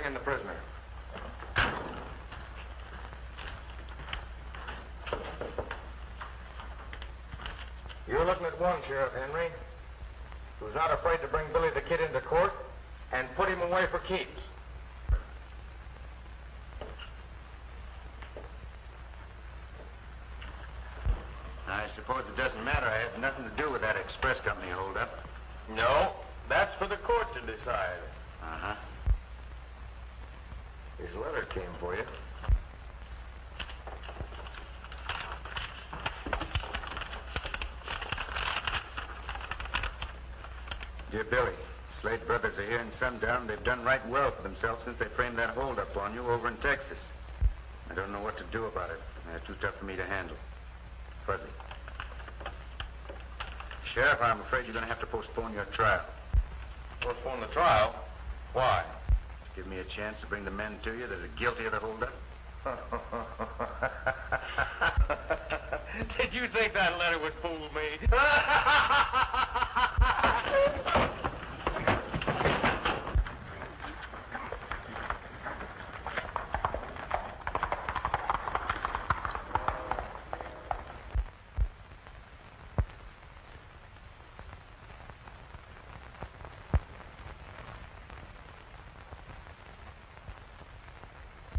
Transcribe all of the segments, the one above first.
bring in the prisoner. You're looking at one, Sheriff Henry, who's not afraid to bring Billy the Kid into court and put him away for keeps. I suppose it doesn't matter. I had nothing to do with that express company holdup. No, that's for the court to decide. Uh-huh. His letter came for you. Dear Billy, Slade brothers are here in Sundown. They've done right well for themselves since they framed that holdup on you over in Texas. I don't know what to do about it. They're too tough for me to handle. Fuzzy. Sheriff, I'm afraid you're going to have to postpone your trial. Postpone the trial? Why? Give me a chance to bring the men to you that are guilty of the holdup. Did you think that letter would fool me?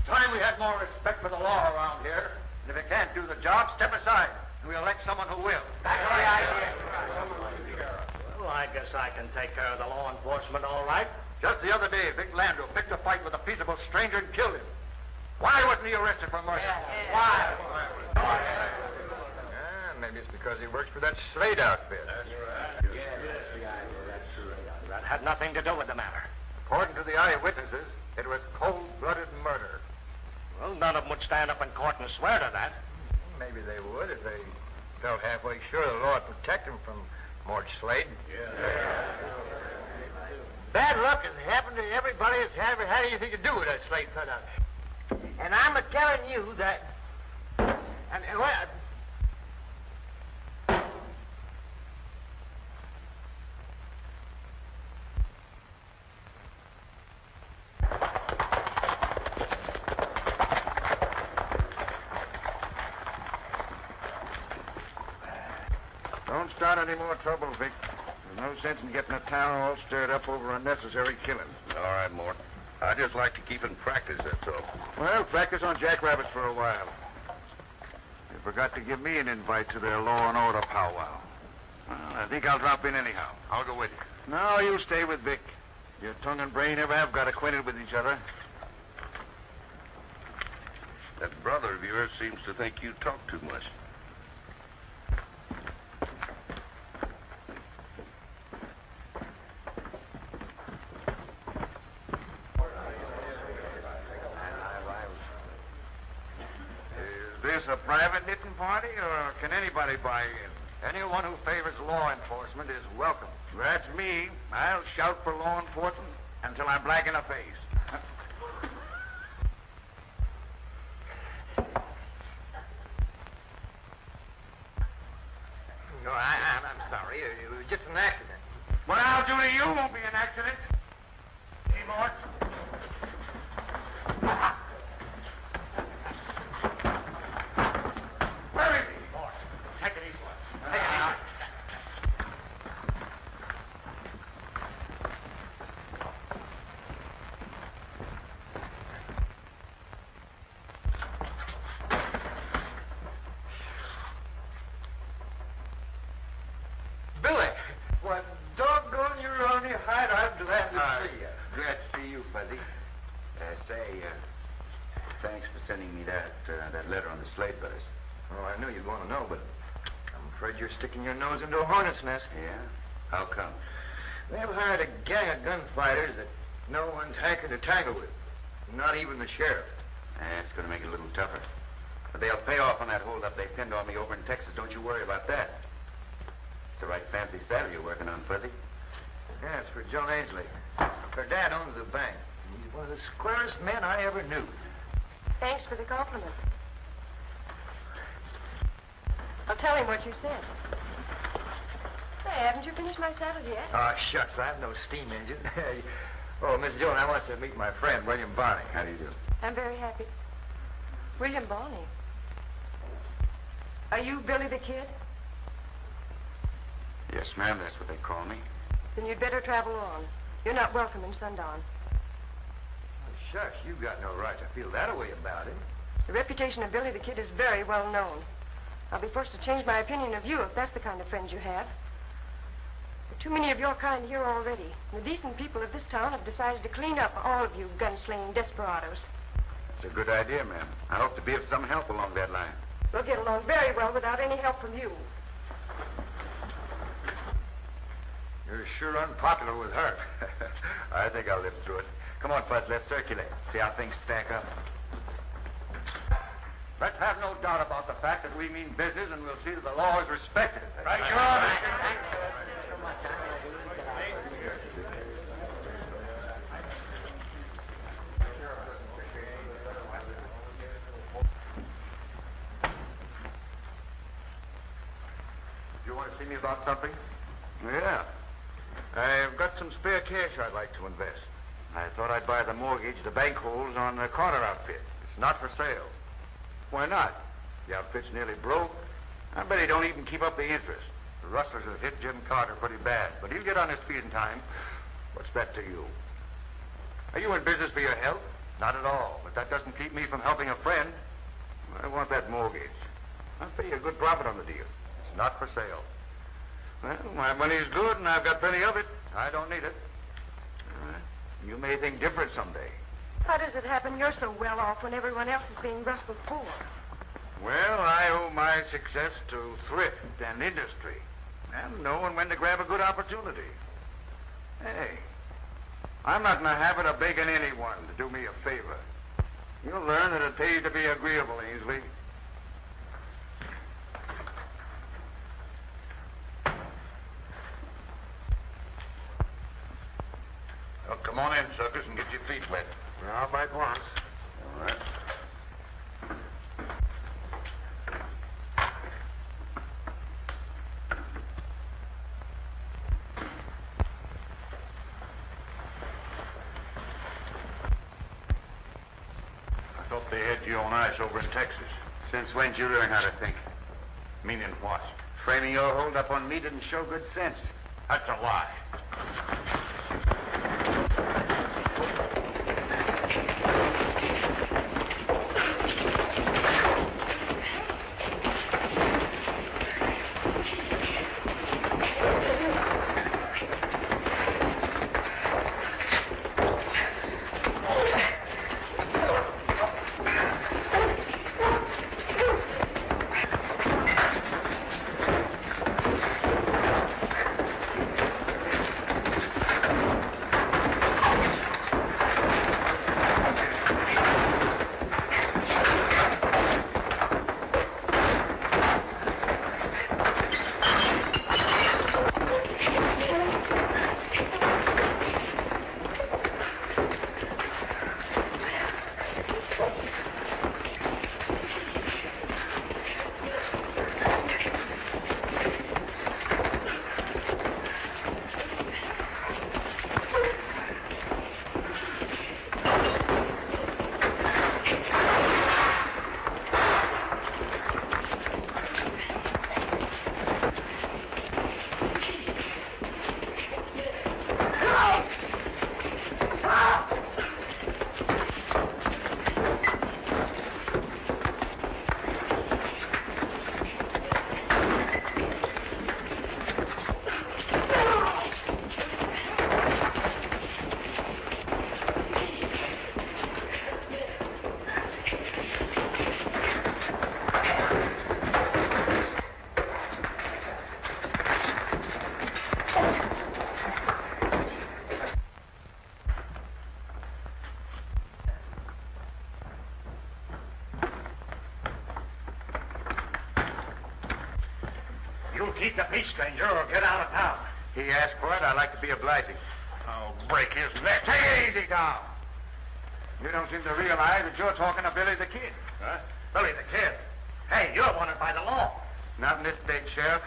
Time we had more respect for the law around here. And if you can't do the job, step aside. And we'll elect someone who will. That's the idea. Well, I guess I can take care of the law enforcement all right. Just the other day, Vic Landau picked a fight with a peaceable stranger and killed him. Why wasn't he arrested for murder? Why? Maybe it's because he works for that Slade outfit. That's right. Yeah, that's the idea. That's right. That had nothing to do with the matter. According to the eyewitnesses, it was cold-blooded murder. Well, none of them would stand up in court and swear to that. Maybe they would if they felt halfway sure the law would protect them from Mort Slade. Bad luck has happened to everybody that's ever had anything to do with that Slade fellow. And I'm a-telling you that... well... Don't start any more trouble, Vic. There's no sense in getting the town all stirred up over unnecessary killing. All right, Mort. I just like to keep in practice, that's all. Well, practice on jackrabbits for a while. They forgot to give me an invite to their law and order powwow. Well, I think I'll drop in anyhow. I'll go with you. No, you stay with Vic. Your tongue and brain never have got acquainted with each other. That brother of yours seems to think you talk too much. Is this a private knitting party, or can anybody buy in? Anyone who favors law enforcement is welcome. That's me. I'll shout for law enforcement until I'm black in the face. No, I'm sorry. It was just an accident. What I'll do to you won't be an accident. See, Mort? Where is he? Mort, take it easy. Take it easy. Billy, what doggone you're on your hide. I'm glad to see you. Glad to see you, Fuzzy. Thanks for sending me that letter on the Slade brothers. Oh, I knew you'd want to know, but I'm afraid you're sticking your nose into a hornet's nest. Yeah? How come? They've hired a gang of gunfighters that no one's hankered to tangle with. Not even the sheriff. It's going to make it a little tougher. But they'll pay off on that holdup they pinned on me over in Texas. Don't you worry about that. It's a right fancy saddle you're working on, Fuzzy. Yeah, it's for John Ainsley. Her dad owns the bank. He's one of the squarest men I ever knew. Thanks for the compliment. I'll tell him what you said. Hey, haven't you finished my saddle yet? Oh, shucks, I have no steam engine. Oh, Miss Jones, I want you to meet my friend, William Barney. How do you do? I'm very happy. William Barney. Are you Billy the Kid? Yes, ma'am, that's what they call me. Then you'd better travel on. You're not welcome in Sundown. Oh, shucks, you've got no right to feel that way about him. The reputation of Billy the Kid is very well known. I'll be forced to change my opinion of you if that's the kind of friends you have. There are too many of your kind here already. The decent people of this town have decided to clean up all of you gunslinging desperados. It's a good idea, ma'am. I hope to be of some help along that line. We'll get along very well without any help from you. You're sure unpopular with her. I think I'll live through it. Come on, Fuzz, let's circulate. See how things stack up. Let's have no doubt about the fact that we mean business, and we'll see that the law is respected. Right, Your Honor. You want to see me about something? Yeah. I've got some spare cash I'd like to invest. I thought I'd buy the mortgage, the bank holds on the Carter outfit. It's not for sale. Why not? The outfit's nearly broke. I bet he don't even keep up the interest. The rustlers have hit Jim Carter pretty bad, but he'll get on his feet in time. What's that to you? Are you in business for your health? Not at all, but that doesn't keep me from helping a friend. I want that mortgage. I'll pay you a good profit on the deal. It's not for sale. Well, my money's good, and I've got plenty of it. I don't need it. You may think different someday. How does it happen you're so well off when everyone else is being rustled poor? Well, I owe my success to thrift and industry, and knowing when to grab a good opportunity. Hey, I'm not in the habit of begging anyone to do me a favor. You'll learn that it pays to be agreeable, Ainsley. Well, come on in, suckers, and get your feet wet. I'll bite once. All right. I thought they had you on ice over in Texas. Since when did you learn how to think? Meaning what? Framing your hold up on me didn't show good sense. That's a lie. You keep the peace, stranger, or get out of town. He asked for it. I'd like to be obliging. I'll break his neck. Take it easy, Tom. You don't seem to realize that you're talking to Billy the Kid. Huh? Billy the Kid. Hey, you're wanted by the law. Not in this state, Sheriff.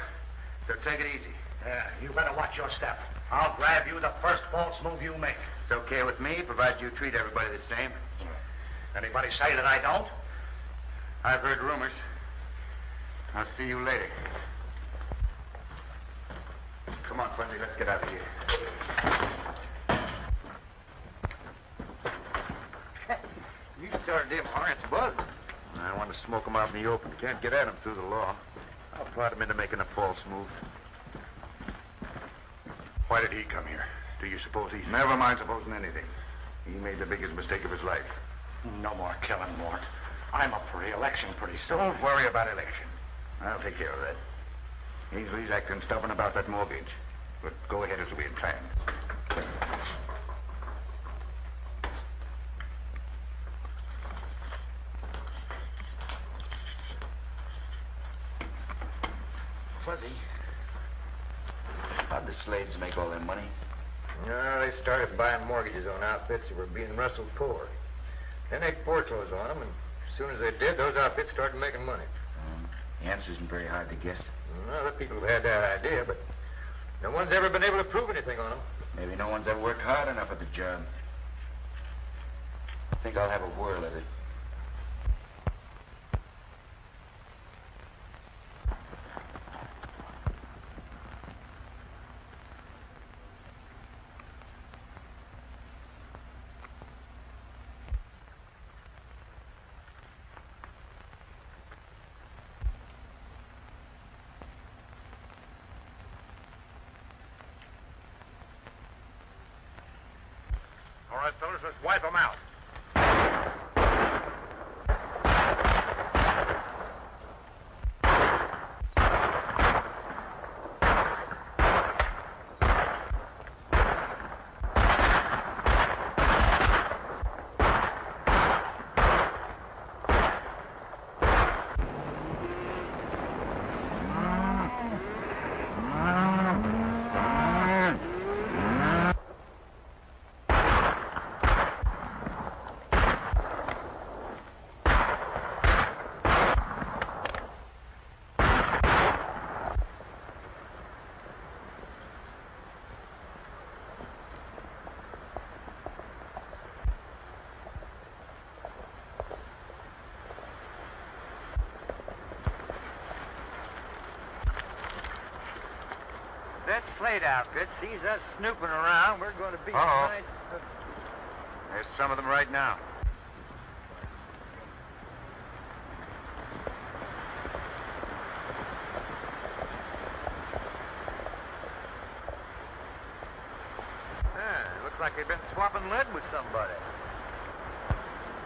So take it easy. Yeah, you better watch your step. I'll grab you the first false move you make. It's okay with me, provided you treat everybody the same. Anybody say that I don't? I've heard rumors. I'll see you later. Come on, Fuzzy, let's get out of here. You started them hornets buzzing. I want to smoke them out in the open. Can't get at them through the law. I'll plot him into making a false move. Why did he come here? Do you suppose he's... Never mind supposing anything. He made the biggest mistake of his life. No more killing, Mort. I'm up for re-election pretty soon. Don't worry about election. I'll take care of that. Ainsley's acting stubborn about that mortgage. But go ahead as we had planned. Fuzzy. How'd the Slades make all their money? No, they started buying mortgages on outfits that were being rustled poor. Then they foreclosed on them, and as soon as they did, those outfits started making money. The answer isn't very hard to guess. Well, other people have had that idea, but no one's ever been able to prove anything on them. Maybe no one's ever worked hard enough at the job. I think I'll have a whirl at it. All right, fellas, let's wipe them out. That Slade outfit sees us snooping around. We're going to be... Uh-oh. There's some of them right now. Looks like they've been swapping lead with somebody.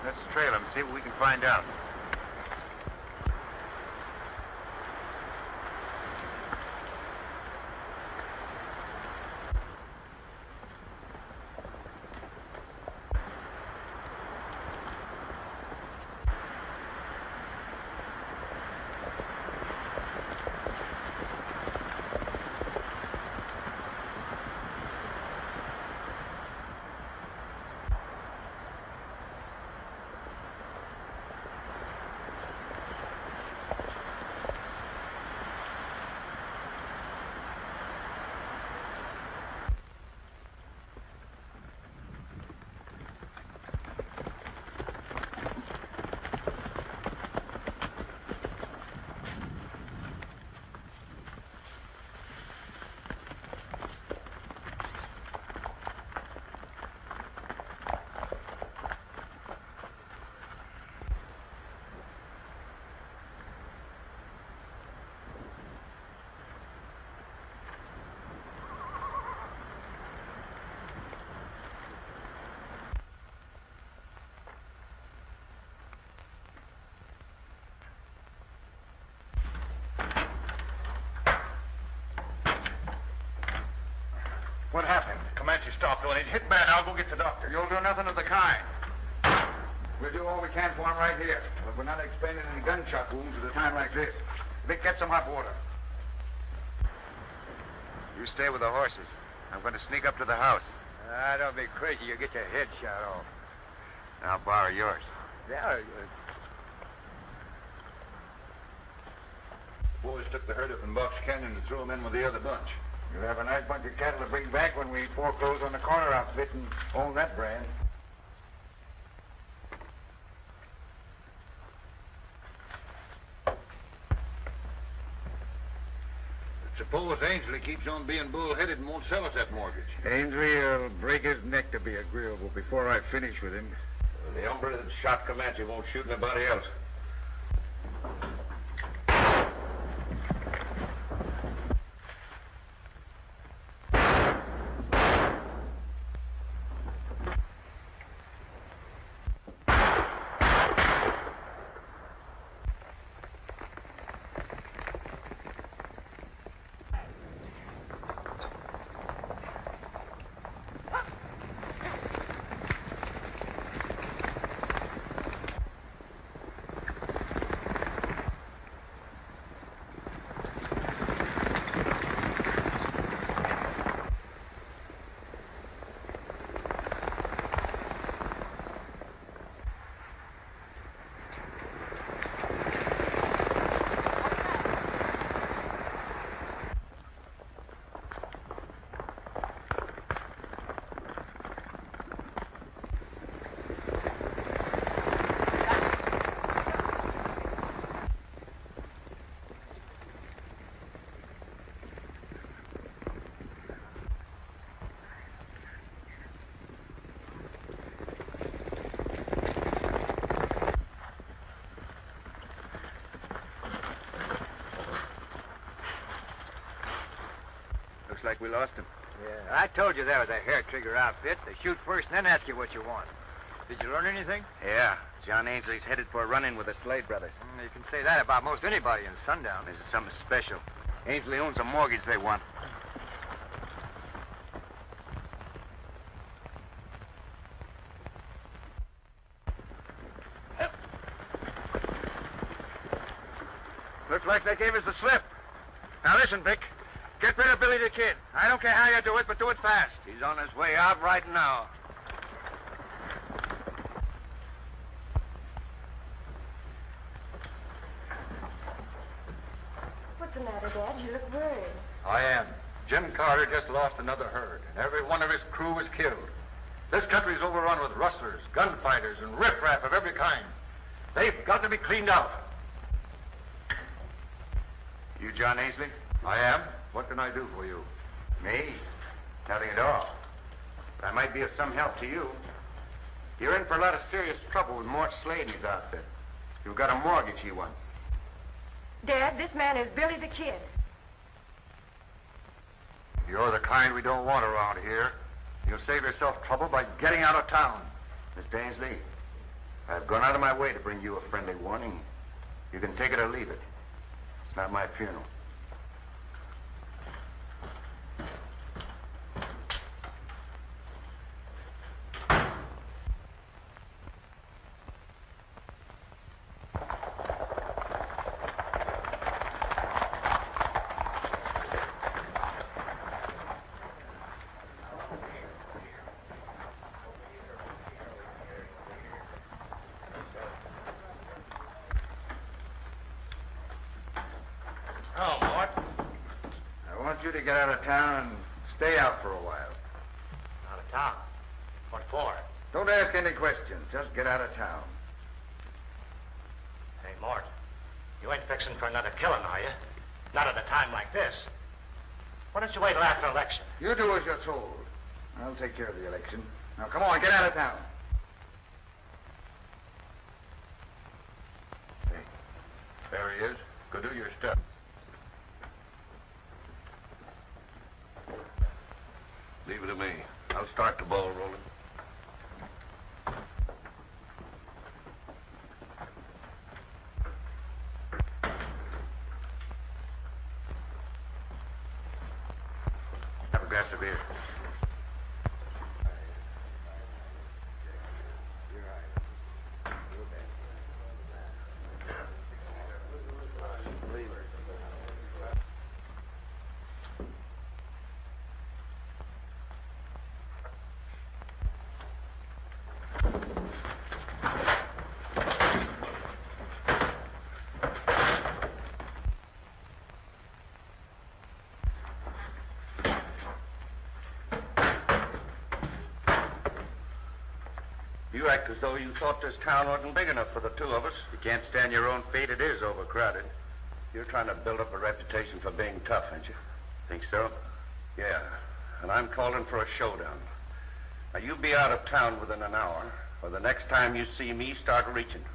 Let's trail them, see what we can find out. What happened? Comanche stopped doing it. Hit bad. I'll go get the doctor. You'll do nothing of the kind. We'll do all we can for him right here. But we're not expending any gunshot wounds at a time like this. Vic, get some hot water. You stay with the horses. I'm going to sneak up to the house. Don't be crazy. You'll get your head shot off. I'll borrow yours. Yeah, Boys took the herd up in Box Canyon and threw them in with the other bunch. You'll have a nice bunch of cattle to bring back when we foreclose on the corner outfit and own that brand. Suppose Ainsley keeps on being bullheaded and won't sell us that mortgage. Ainsley will break his neck to be agreeable before I finish with him. The hombre that shot Comanche won't shoot anybody else. Looks like we lost him. Yeah, I told you there was a hair-trigger outfit. They shoot first and then ask you what you want. Did you learn anything? Yeah. John Ainsley's headed for a run-in with the Slade brothers. You can say that about most anybody in Sundown. This is something special. Ainsley owns a mortgage they want. Looks like they gave us the slip. Now listen, Vic. Get rid of Billy the Kid. I don't care how you do it, but do it fast. He's on his way out right now. What's the matter, Dad? You look worried. I am. Jim Carter just lost another herd, and every one of his crew was killed. This country's overrun with rustlers, gunfighters, and riffraff of every kind. They've got to be cleaned out. You John Ainsley? I am. What can I do for you? Me? Nothing at all. But I might be of some help to you. You're in for a lot of serious trouble with Mort Slade and his outfit. You've got a mortgage he wants. Dad, this man is Billy the Kid. You're the kind we don't want around here. You'll save yourself trouble by getting out of town. Mr. Ainsley, I've gone out of my way to bring you a friendly warning. You can take it or leave it. It's not my funeral. Oh, Mort. I want you to get out of town and stay out for a while. Out of town. What for? Don't ask any questions. Just get out of town. Hey, Mort, you ain't fixing for another killing, are you? Not at a time like this. Why don't you wait till after election? You do as you're told. I'll take care of the election. Now, come on, get out of town. Hey, there he is. Go do your stuff. Leave it to me. I'll start the ball rolling. Have a glass of beer. You act as though you thought this town wasn't big enough for the two of us. You can't stand your own fate. It is overcrowded. You're trying to build up a reputation for being tough, ain't you? Think so? Yeah, and I'm calling for a showdown. Now, you be out of town within an hour, or the next time you see me, start reaching.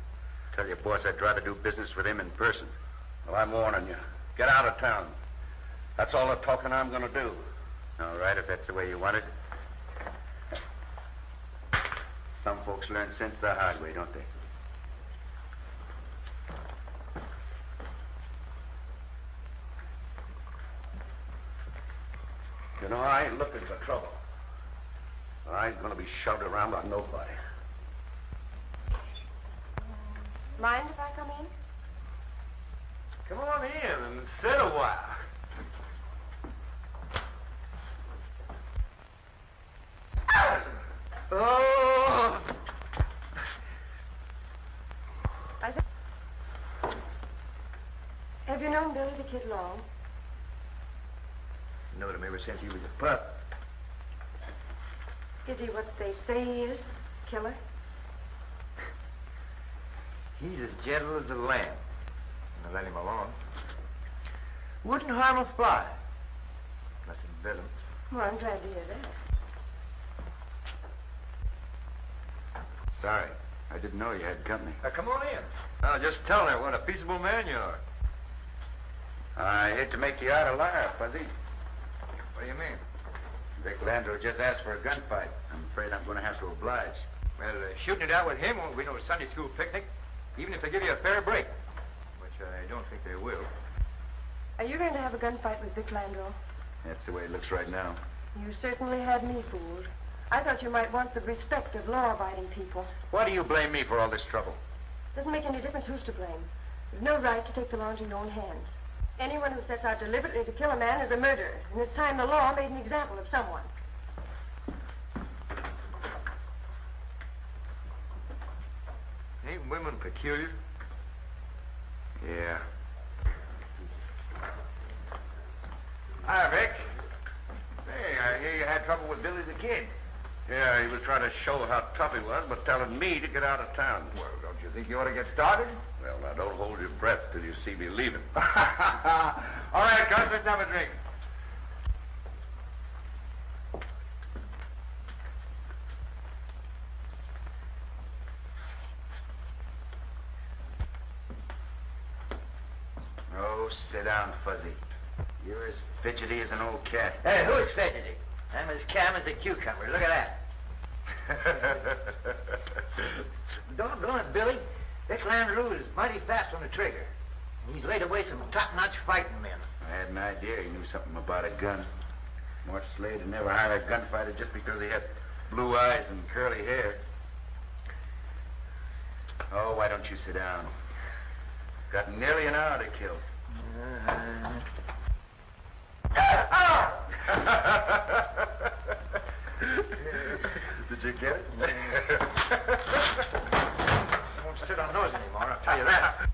Tell your boss I'd rather do business with him in person. Well, I'm warning you. Get out of town. That's all the talking I'm going to do. All right, if that's the way you want it. Some folks learn sense the hard way, don't they? You know, I ain't looking for trouble. But I ain't going to be shoved around by nobody. Mind if I come in? Come on in and sit a while. Oh! Have you known Billy the Kid long? Known him ever since he was a pup. Is he what they say he is? Killer? He's as gentle as a lamb. Now let him alone. Wouldn't harm a fly. Unless it bit him. Well, I'm glad to hear that. Sorry. I didn't know you had company. Come on in. Now, just tell her what a peaceable man you are. I hate to make you out a liar, Fuzzy. What do you mean? Vic Landau just asked for a gunfight. I'm afraid I'm going to have to oblige. Well, shooting it out with him won't be no Sunday school picnic, even if they give you a fair break, which I don't think they will. Are you going to have a gunfight with Vic Landau? That's the way it looks right now. You certainly had me fooled. I thought you might want the respect of law-abiding people. Why do you blame me for all this trouble? Doesn't make any difference who's to blame. You've no right to take the law into your own hands. Anyone who sets out deliberately to kill a man is a murderer, and it's time the law made an example of someone. Ain't women peculiar? Yeah. Hi, Vic. Hey, I hear you had trouble with Billy the Kid. Yeah, he was trying to show how tough he was, but telling me to get out of town. Well, don't you think you ought to get started? Well, now, don't hold your breath till you see me leaving. All right, Gus, let's have a drink. Oh, sit down, Fuzzy. You're as fidgety as an old cat. Hey, who's fidgety? I'm as calm as a cucumber. Look at that. Doggone it, Billy. Vic Landau is mighty fast on the trigger. He's laid away some top-notch fighting men. I had an idea he knew something about a gun. Mort Slade would never hire a gunfighter just because he had blue eyes and curly hair. Oh, why don't you sit down? Got nearly an hour to kill. Did you get it? I won't sit on those anymore, I'll tell you that.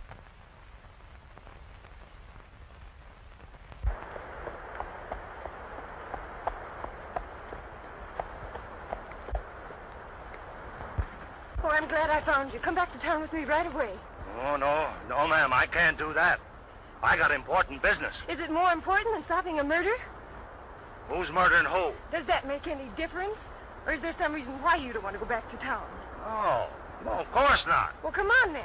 Oh, I'm glad I found you. Come back to town with me right away. Oh, no, ma'am, I can't do that. I got important business. Is it more important than stopping a murder? Who's murdering who? Does that make any difference? Or is there some reason why you don't want to go back to town? Oh, no, of course not. Well, come on, then.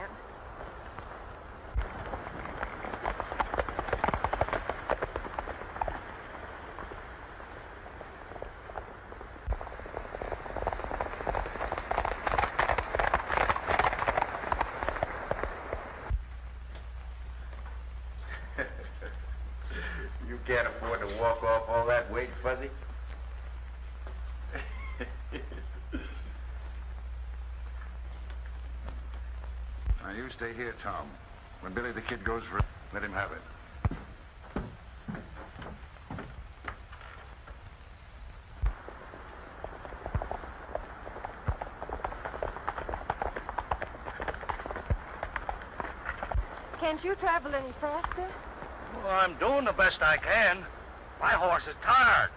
You can't afford to walk off all that weight, Fuzzy. Now, you stay here, Tom. When Billy the Kid goes for it, let him have it. Can't you travel any faster? Well, I'm doing the best I can. My horse is tired.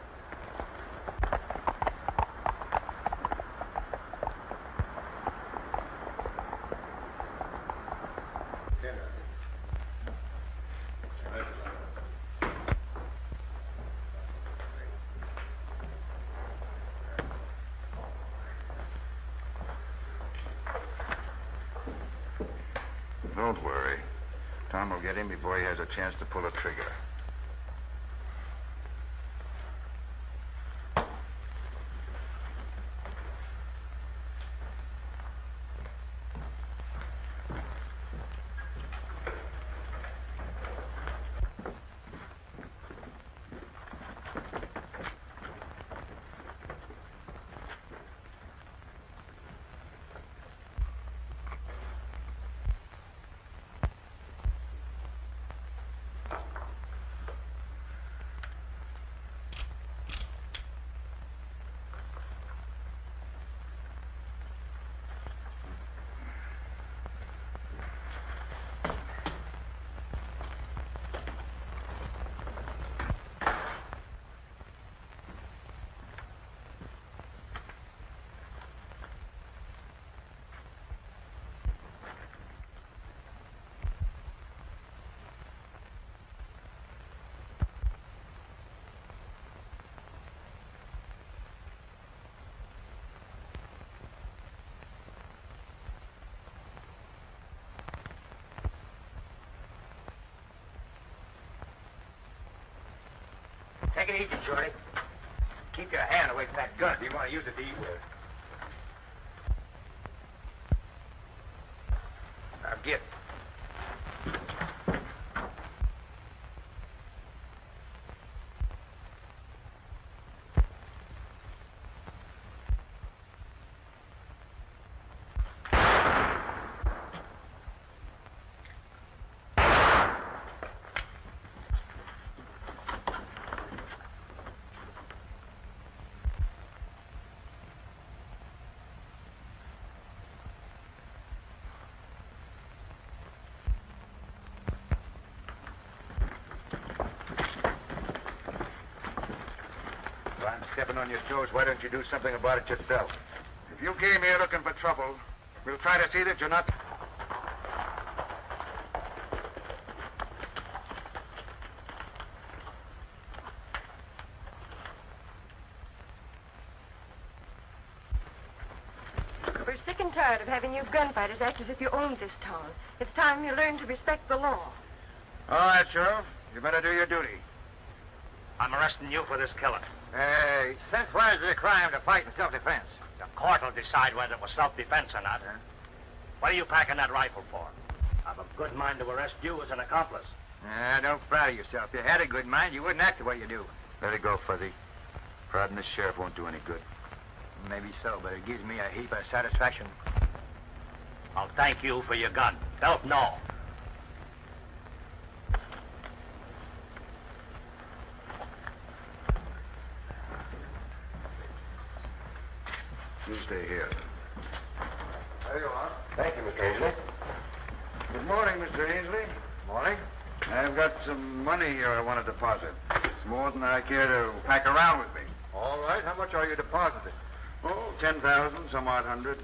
Don't worry. Tom will get him before he has a chance to pull a trigger. Take it easy, Shorty. Keep your hand away from that gun if you want to use it to eat with. Now get it. Stepping on your toes, why don't you do something about it yourself? If you came here looking for trouble, we'll try to see that you're not... We're sick and tired of having you gunfighters act as if you owned this town. It's time you learned to respect the law. All right, Sheriff. You better do your duty. I'm arresting you for this killing. Hey, since when is it a crime to fight in self-defense? The court will decide whether it was self-defense or not. Huh? What are you packing that rifle for? I've a good mind to arrest you as an accomplice. Don't flatter yourself. If you had a good mind, you wouldn't act the way you do. Let it go, Fuzzy. Prodding this sheriff won't do any good. Maybe so, but it gives me a heap of satisfaction. I'll thank you for your gun. Don't know. You stay here. There you are. Thank you, Mr. Ainsley. Good morning, Mr. Ainsley. Morning. I've got some money here I want to deposit. It's more than I care to pack around with me. All right. How much are you depositing? Oh, 10,000, some odd hundred.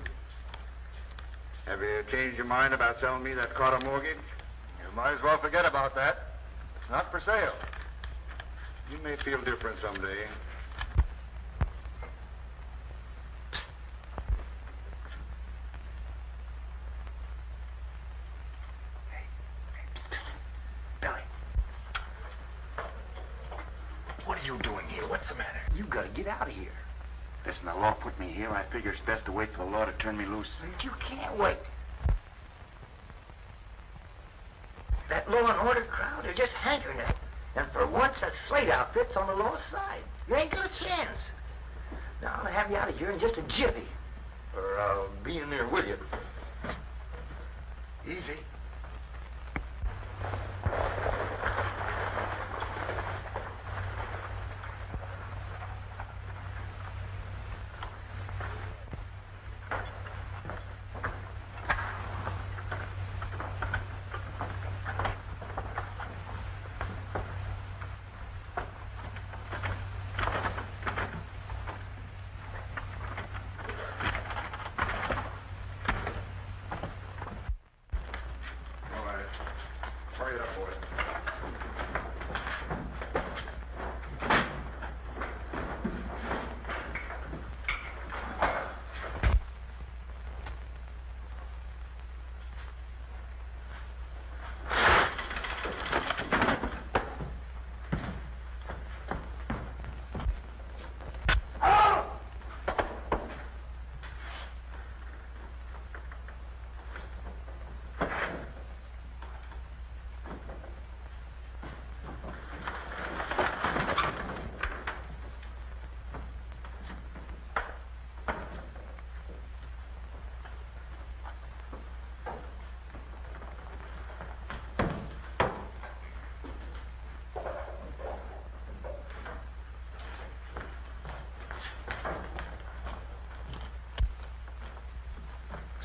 Have you changed your mind about selling me that Carter mortgage? You might as well forget about that. It's not for sale. You may feel different someday. Billy. What are you doing here? What's the matter? You gotta get out of here. Listen, the law put me here. I figure it's best to wait for the law to turn me loose. You can't wait. That law and order crowd are just hankering at it. And for once, that Slade outfit's on the law's side. You ain't got a chance. Now, I'll have you out of here in just a jiffy. Or I'll be in there with you. Easy.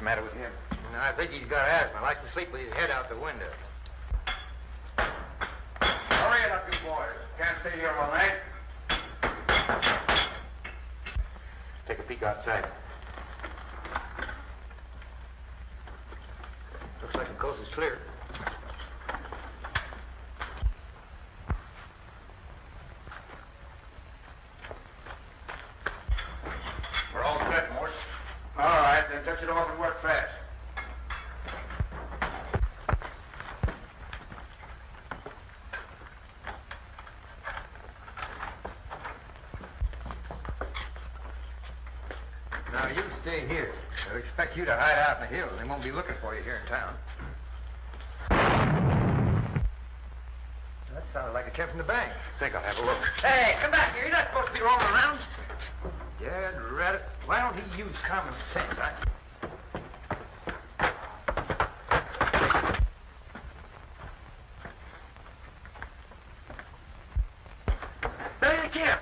the matter with him? I think he's got asthma. Likes to sleep with his head out the window. Hurry it up, you boys. Can't stay here all night. Take a peek outside. Looks like the coast is clear. We're all set, Mort. All right, then touch it off and work fast. Now, you stay here. They'll expect you to hide out in the hills. They won't be looking for you here in town. That sounded like a check from the bank. Think I'll have a look. Hey, come back here. You're not supposed to be rolling around. Dad, rat it. Why don't he use common sense? There you can.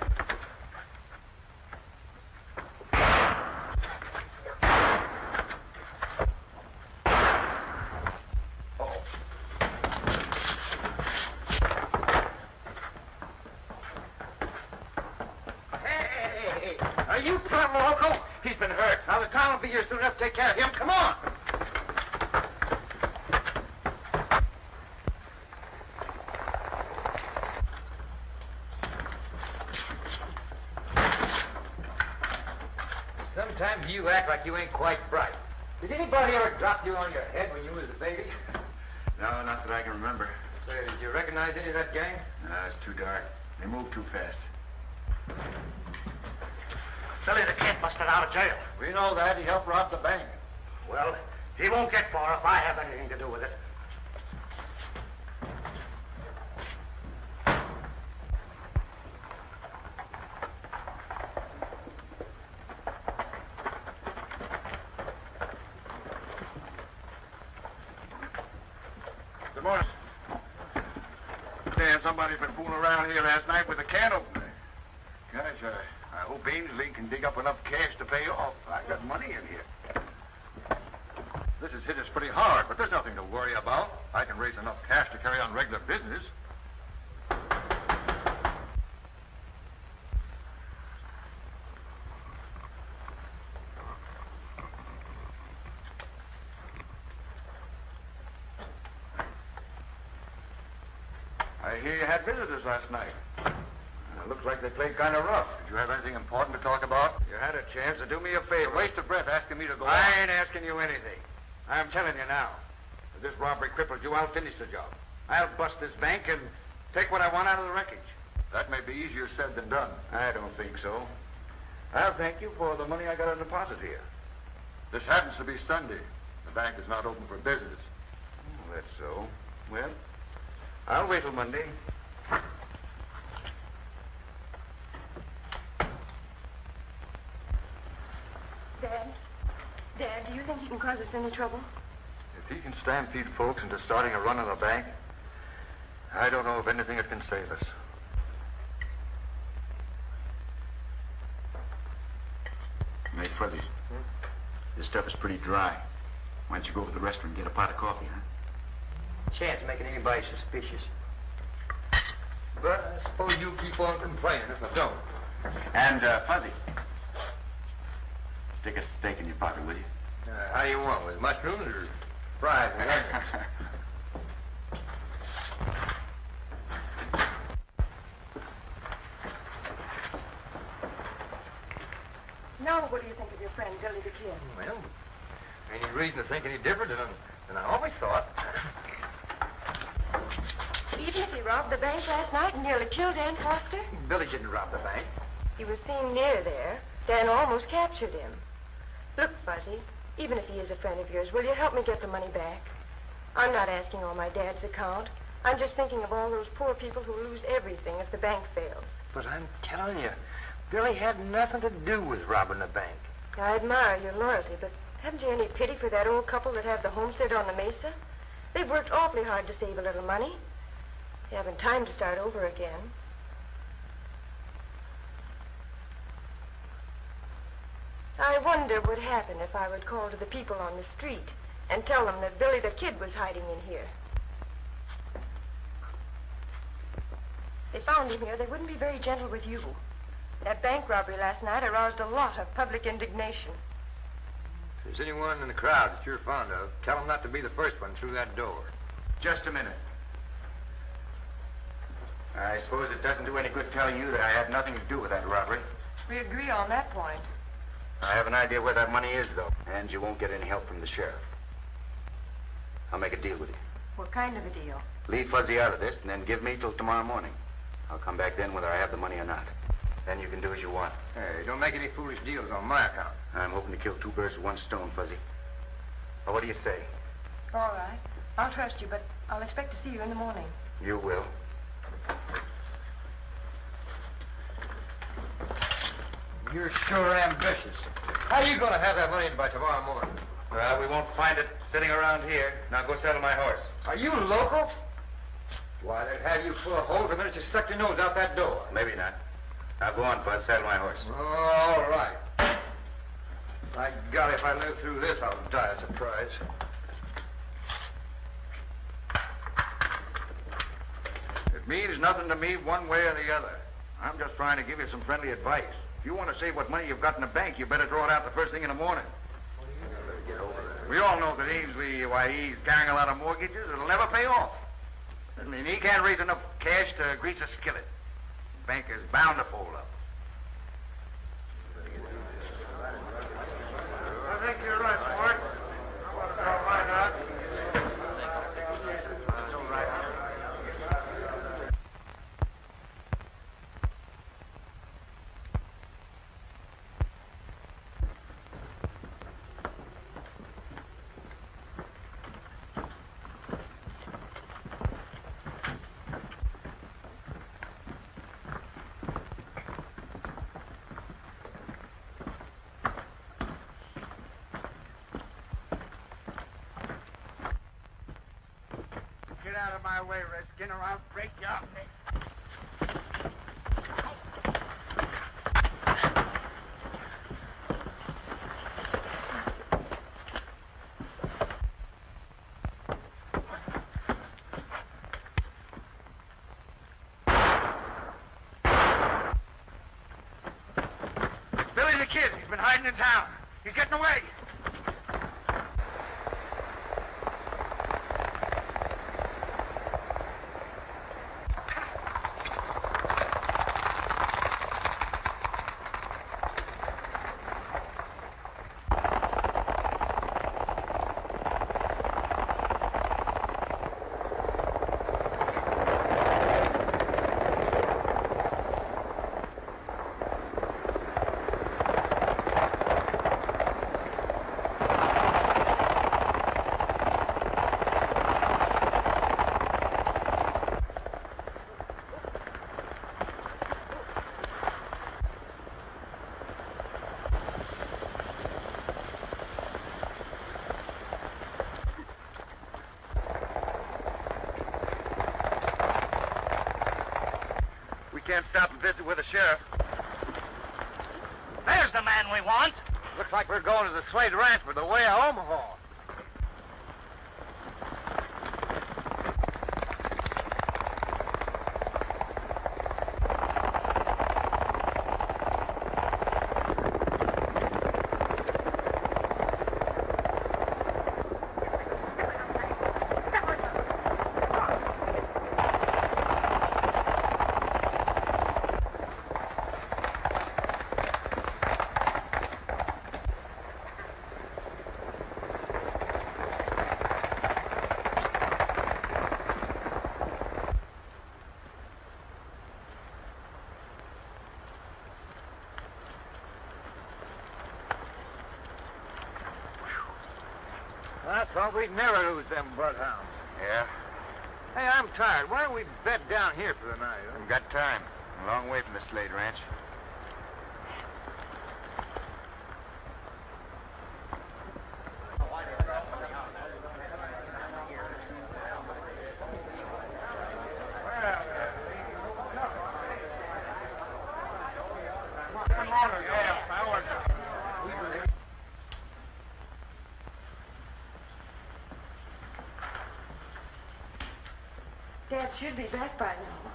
Are you plumb loco? He's been hurt. Now, the town will be here soon enough to take care of him. Come on. Sometimes you act like you ain't quite bright. Did anybody ever drop you on your head when you was a baby? No, not that I can remember. Say, did you recognize any of that gang? No, it's too dark. They move too fast. Billy the Kid busted out of jail. We know that. He helped rob the bank. Well, he won't get far if I have anything to do with it. Good morning. Dan, somebody's been fooling around here last night with a can opener. Gosh, I hope Ainsley can dig up enough cash to pay off. I got money in here. This has hit us pretty hard, but there's nothing to worry about. I can raise enough cash to carry on regular business. I hear you had visitors last night. Looks like they played kind of rough. Did you have anything important to talk about? You had a chance to do me a favor. It's a waste of breath asking me to go I on. ain't asking you anything. I'm telling you now. If this robbery crippled you, I'll finish the job. I'll bust this bank and take what I want out of the wreckage. That may be easier said than done. I don't think so. I'll thank you for the money I got on deposit here. This happens to be Sunday. The bank is not open for business. Oh, that's so. Well, I'll wait till Monday. Dad, do you think he can cause us any trouble? If he can stampede folks into starting a run on the bank, I don't know of anything that can save us. Hey, Fuzzy. This stuff is pretty dry. Why don't you go over to the restaurant and get a pot of coffee, huh? Chance of making anybody suspicious. But I suppose you keep on complaining if I don't. And, Fuzzy, stick a steak in your pocket, will you? How do you want, with mushrooms or fries and onions? Now, what do you think of your friend, Billy the Kid? Well, any reason to think any different than I always thought. Even if he robbed the bank last night and nearly killed Dan Foster? Billy didn't rob the bank. He was seen near there. Dan almost captured him. Look, Fuzzy, even if he is a friend of yours, will you help me get the money back? I'm not asking on my dad's account. I'm just thinking of all those poor people who lose everything if the bank fails. But I'm telling you, Billy had nothing to do with robbing the bank. I admire your loyalty, but haven't you any pity for that old couple that have the homestead on the mesa? They've worked awfully hard to save a little money. They haven't time to start over again. I wonder wonder would happen if I would call to the people on the street and tell them that Billy the Kid was hiding in here. If they found him here, they wouldn't be very gentle with you. That bank robbery last night aroused a lot of public indignation. If there's anyone in the crowd that you're fond of, tell them not to be the first one through that door. Just a minute. I suppose it doesn't do any good telling you that I had nothing to do with that robbery. We agree on that point. I have an idea where that money is, though, and you won't get any help from the sheriff. I'll make a deal with you. What kind of a deal? Leave Fuzzy out of this, and then give me till tomorrow morning. I'll come back then whether I have the money or not. Then you can do as you want. Hey, don't make any foolish deals on my account. I'm hoping to kill two birds with one stone, Fuzzy. Well, what do you say? All right. I'll trust you, but I'll expect to see you in the morning. You will. You're sure ambitious. How are you going to have that money in by tomorrow morning? Well, we won't find it sitting around here. Now go saddle my horse. Are you local? Why, they'd have you full of holes the minute you stuck your nose out that door. Maybe not. Now go on, Buzz. Saddle my horse. All right. By golly, if I live through this, I'll die of surprise. It means nothing to me one way or the other. I'm just trying to give you some friendly advice. If you want to save what money you've got in the bank, you better draw it out the first thing in the morning. We all know that Ainsley, he's carrying a lot of mortgages that'll never pay off. I mean, he can't raise enough cash to grease a skillet. The bank is bound to fold up. I think you're right, Mort. Why not? Get out of my way, Redskin, or I'll break your neck. Billy the Kid, he's been hiding in town. He's getting away. Can't stop and visit with the sheriff. There's the man we want. Looks like we're going to the Slade Ranch for the way of Omaha. I thought we'd never lose them bloodhounds. Yeah? Hey, I'm tired. Why don't we bed down here for the night? Huh? We've got time. A long way from the Slade Ranch. Dad should be back by now.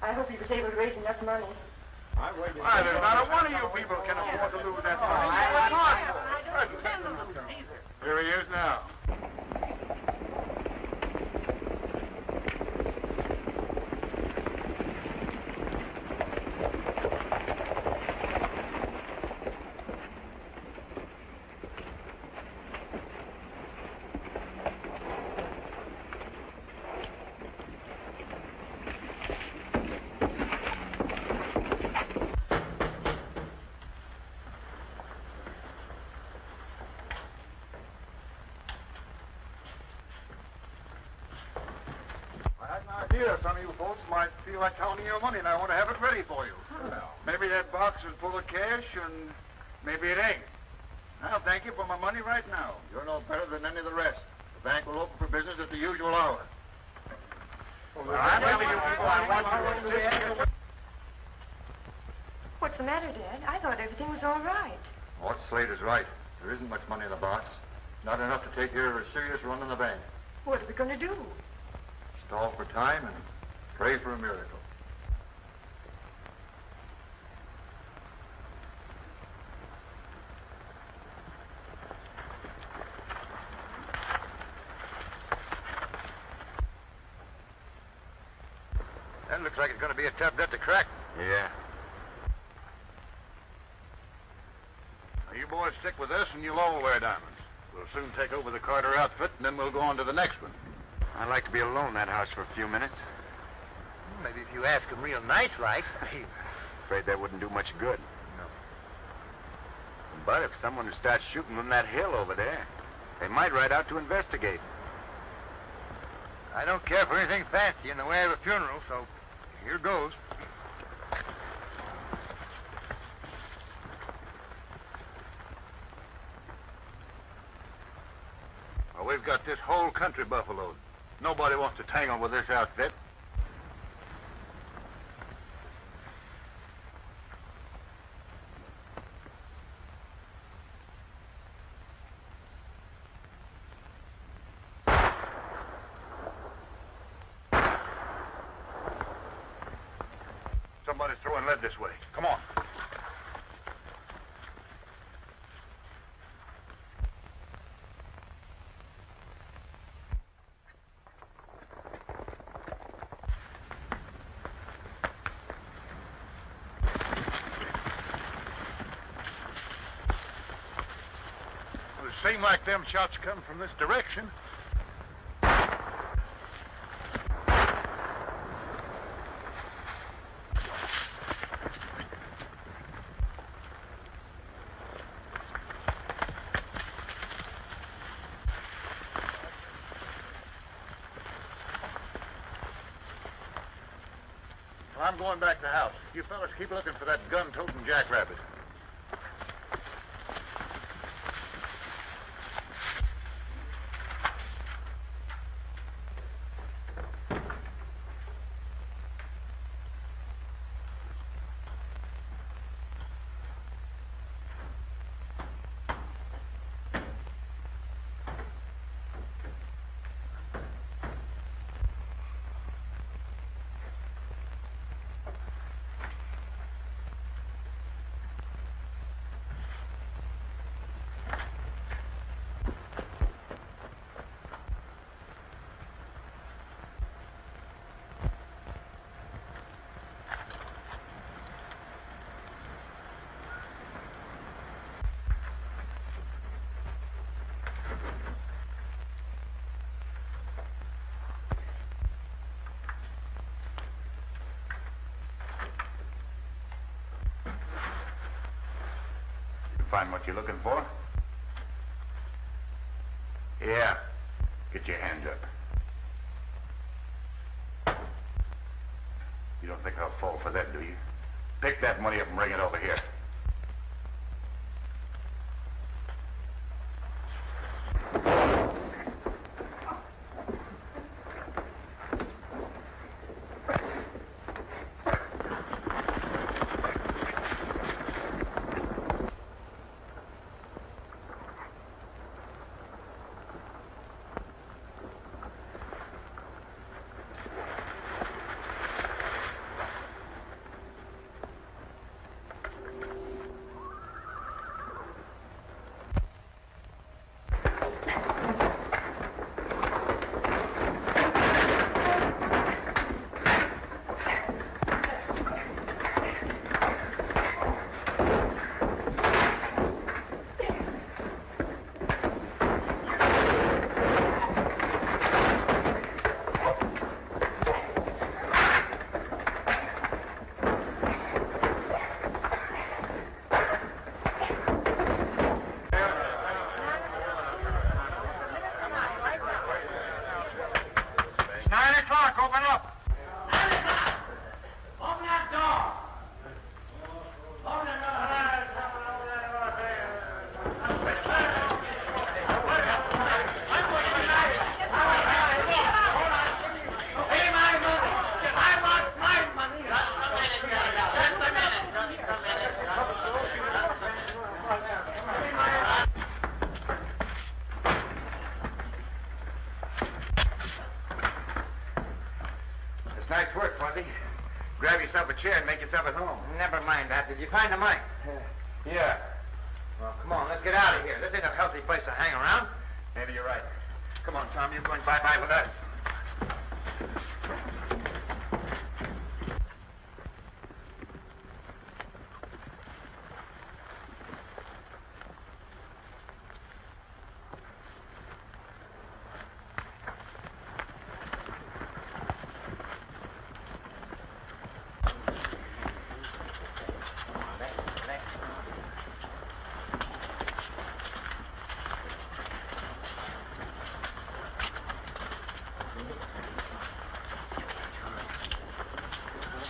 I hope he was able to raise enough money. Why, there's not a one of you people can afford to lose that money. I don't intend to lose it either. Here he is now. Here, some of you folks might feel like counting your money, and I want to have it ready for you. Maybe that box is full of cash, and maybe it ain't. I'll thank you for my money right now. You're no better than any of the rest. The bank will open for business at the usual hour. I'm telling you people, I want you to... What's the matter, Dad? I thought everything was all right. Mort Slade is right. There isn't much money in the box. Not enough to take care of a serious run in the bank. What are we going to do? Stall for time and pray for a miracle. That looks like it's going to be a tough nut to crack. Yeah. Now, you boys stick with us and you'll all wear diamonds. We'll soon take over the Carter outfit, and then we'll go on to the next one. I'd like to be alone in that house for a few minutes. Maybe if you ask him real nice like. Afraid that wouldn't do much good. No. But if someone would start shooting from that hill over there, they might ride out to investigate. I don't care for anything fancy in the way of a funeral, so here goes. Well, we've got this whole country buffaloed. Nobody wants to tangle with this outfit. Somebody's throwing lead this way. Come on. It seemed like them shots come from this direction. Well, I'm going back to the house. You fellas keep looking for that gun-toting jackrabbit. Find what you're looking for? Yeah. Get your hands up. You don't think I'll fall for that, do you? Pick that money up and bring it over here. Nice work, Fuzzy. Grab yourself a chair and make yourself at home. Never mind that. Did you find the money? Yeah. Well, come on, let's get out of here. This ain't a healthy place to hang around. Maybe you're right. Come on, Tom. You're going bye-bye with us.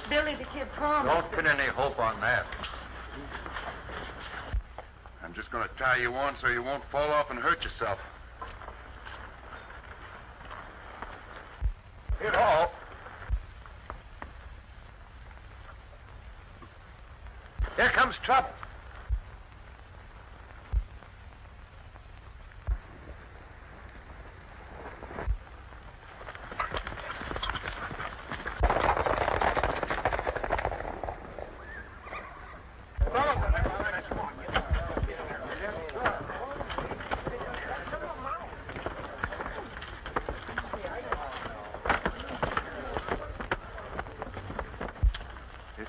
Billy the Kid promised. Don't pin any hope on that. I'm just going to tie you on so you won't fall off and hurt yourself. Hit all. Here comes trouble.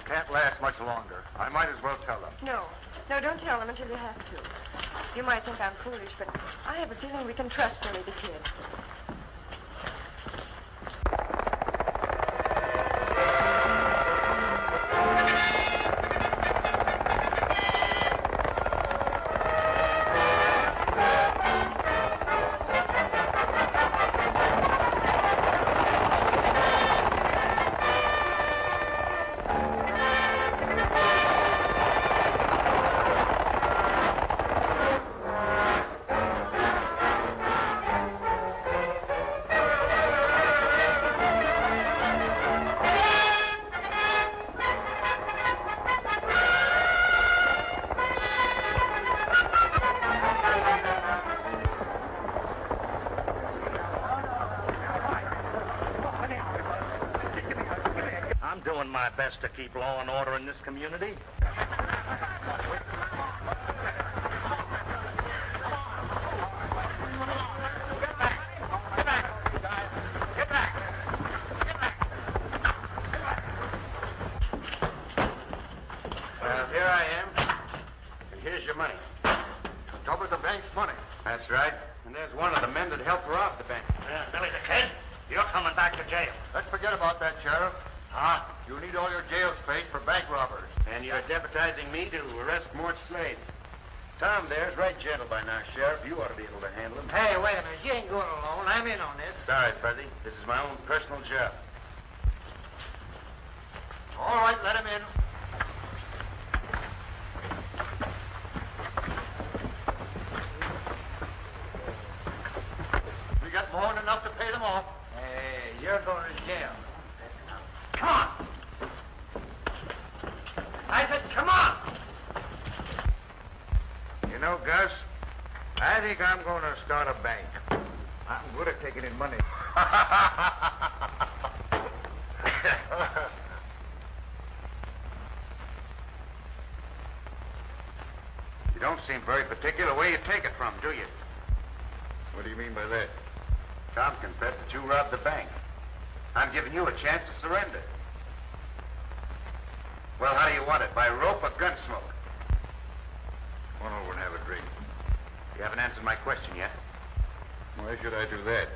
Can't last much longer. I might as well tell them. No, don't tell them until you have to. You might think I'm foolish, but I have a feeling we can trust Billy the Kid. I'm doing my best to keep law and order in this community. Well, here I am. And here's your money. Double the bank's money. That's right. And there's one of the men that helped rob the bank. Billy the Kid, you're coming back to jail. Let's forget about that, Sheriff. Huh? You need all your jail space for bank robbers. And you're deputizing me to arrest Mort Slade. Tom there's right gentle by now, Sheriff. You ought to be able to handle him. Hey, wait a minute. You ain't going alone. I'm in on this. Sorry, Fuzzy. This is my own personal job. All right, let him in. We got more than enough to pay them off. Hey, you're going to jail. Come on. I said, come on. You know, Gus, I think I'm going to start a bank. I'm good at taking in money. You don't seem very particular where you take it from, do you? What do you mean by that? Tom confessed that you robbed the bank. I'm giving you a chance to surrender. Well, how do you want it? By rope or gun smoke? Come on over and have a drink. You haven't answered my question yet. Why should I do that?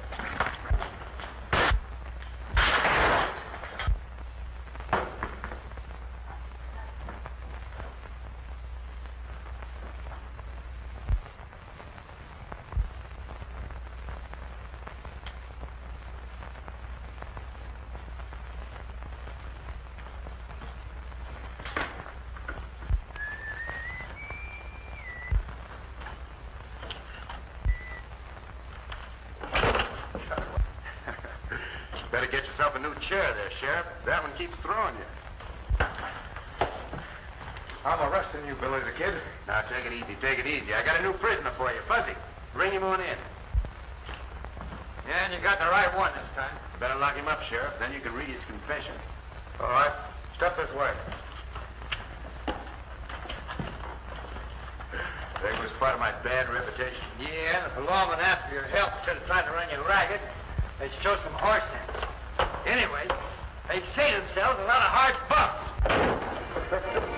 Better get yourself a new chair there, Sheriff. That one keeps throwing you. I'm arresting you, Billy the Kid. Now, take it easy, take it easy. I got a new prisoner for you, Fuzzy. Bring him on in. Yeah, and you got the right one this time. Better lock him up, Sheriff. Then you can read his confession. All right. Step this way. There was part of my bad reputation. Yeah, the lawman asked for your help instead of trying to run you ragged. They show some horse sense. Anyway, they say themselves a lot of hard bumps.